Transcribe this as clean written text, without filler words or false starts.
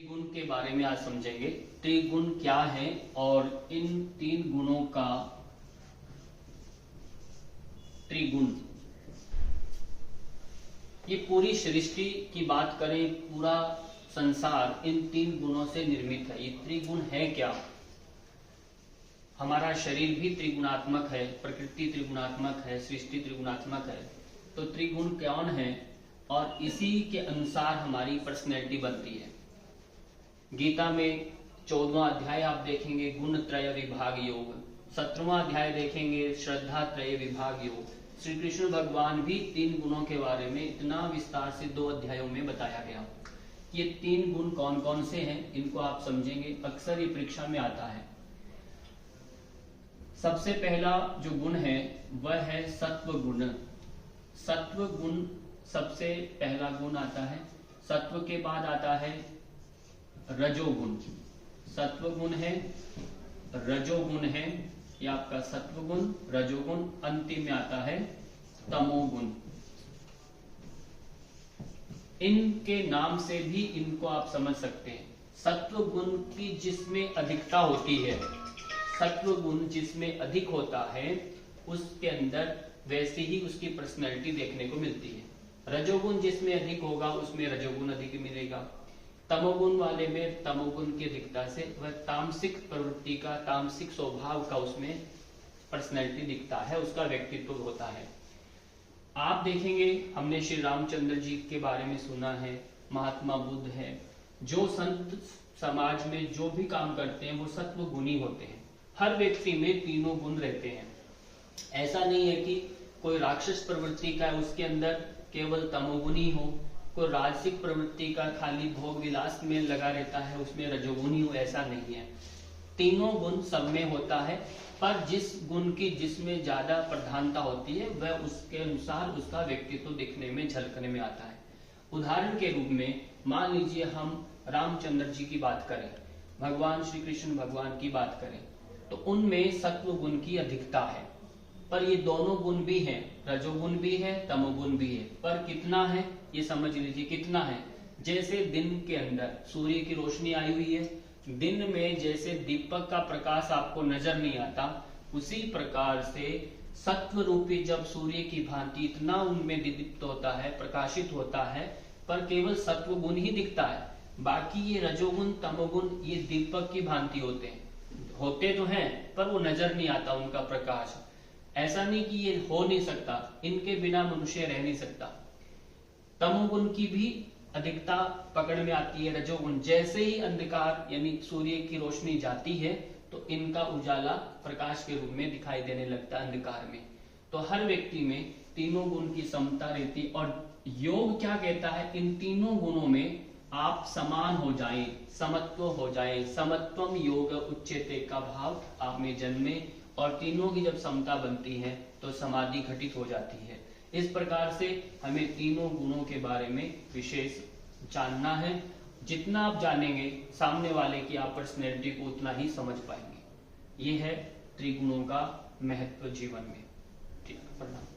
त्रिगुण के बारे में आज समझेंगे। त्रिगुण क्या है और इन तीन गुणों का त्रिगुण, ये पूरी सृष्टि की बात करें, पूरा संसार इन तीन गुणों से निर्मित है। ये त्रिगुण है क्या? हमारा शरीर भी त्रिगुणात्मक है, प्रकृति त्रिगुणात्मक है, सृष्टि त्रिगुणात्मक है। तो त्रिगुण कौन है और इसी के अनुसार हमारी पर्सनैलिटी बनती है। गीता में 14वां अध्याय आप देखेंगे गुण त्रय विभाग योग, 17वां अध्याय देखेंगे श्रद्धा त्रय विभाग योग। श्री कृष्ण भगवान भी तीन गुणों के बारे में इतना विस्तार से 2 अध्यायों में बताया गया। ये तीन गुण कौन कौन से हैं इनको आप समझेंगे, अक्सर ये परीक्षा में आता है। सबसे पहला जो गुण है वह है सत्व गुण। सत्व गुण सबसे पहला गुण आता है। सत्व के बाद आता है रजोगुण। सत्व गुण है, रजोगुण है, ये आपका सत्व गुण, रजोगुण, अंतिम में आता है तमोगुण। इनके नाम से भी इनको आप समझ सकते हैं। सत्व गुण की जिसमें अधिकता होती है, सत्व गुण जिसमें अधिक होता है उसके अंदर वैसे ही उसकी पर्सनैलिटी देखने को मिलती है। रजोगुण जिसमें अधिक होगा उसमें रजोगुण अधिक मिलेगा। तमोगुण वाले में तमोगुण की अधिकता से वह तामसिक प्रवृत्ति का, तामसिक स्वभाव का उसमें पर्सनैलिटी दिखता है, उसका व्यक्तित्व होता है। आप देखेंगे हमने श्री रामचंद्र जी के बारे में सुना है, महात्मा बुद्ध है, जो संत समाज में जो भी काम करते हैं वो सत्व गुणी होते हैं। हर व्यक्ति में तीनों गुण रहते हैं। ऐसा नहीं है कि कोई राक्षस प्रवृत्ति का है उसके अंदर केवल तमोगुणी हो, कोई राजसिक प्रवृत्ति का खाली भोग विलास में लगा रहता है उसमें रजोगुणी हो, ऐसा नहीं है। तीनों गुण सब में होता है, पर जिस गुण की जिसमें ज्यादा प्रधानता होती है वह उसके अनुसार उसका व्यक्तित्व दिखने में, झलकने में आता है। उदाहरण के रूप में मान लीजिए हम रामचंद्र जी की बात करें, भगवान श्री कृष्ण भगवान की बात करें, तो उनमें सत्व गुण की अधिकता है। पर ये दोनों गुण भी हैं, रजोगुण भी है, तमोगुण भी है, पर कितना है ये समझ लीजिए कितना है। जैसे दिन के अंदर सूर्य की रोशनी आई हुई है, दिन में जैसे दीपक का प्रकाश आपको नजर नहीं आता, उसी प्रकार से सत्व रूपी जब सूर्य की भांति इतना उनमें दीप्त होता है, प्रकाशित होता है, पर केवल सत्व गुण ही दिखता है। बाकी ये रजोगुण तमोगुण ये दीपक की भांति होते तो हैं पर वो नजर नहीं आता उनका प्रकाश। ऐसा नहीं कि ये हो नहीं सकता, इनके बिना मनुष्य रह नहीं सकता। तमोगुण की भी अधिकता पकड़ में आती है। रजोगुण जैसे ही अंधकार यानी सूर्य की रोशनी जाती है तो इनका उजाला प्रकाश के रूप में दिखाई देने लगता है अंधकार में। तो हर व्यक्ति में तीनों गुण की समता रहती। और योग क्या कहता है, इन तीनों गुणों में आप समान हो जाएं, समत्व हो जाएं। समत्वम योग उच्यते का भाव आप में जन्मे, और तीनों की जब समता बनती है तो समाधि घटित हो जाती है। इस प्रकार से हमें तीनों गुणों के बारे में विशेष जानना है। जितना आप जानेंगे सामने वाले की आप पर्सनैलिटी को उतना ही समझ पाएंगे। ये है त्रिगुणों का महत्व जीवन में। ठीक है, प्रणाम।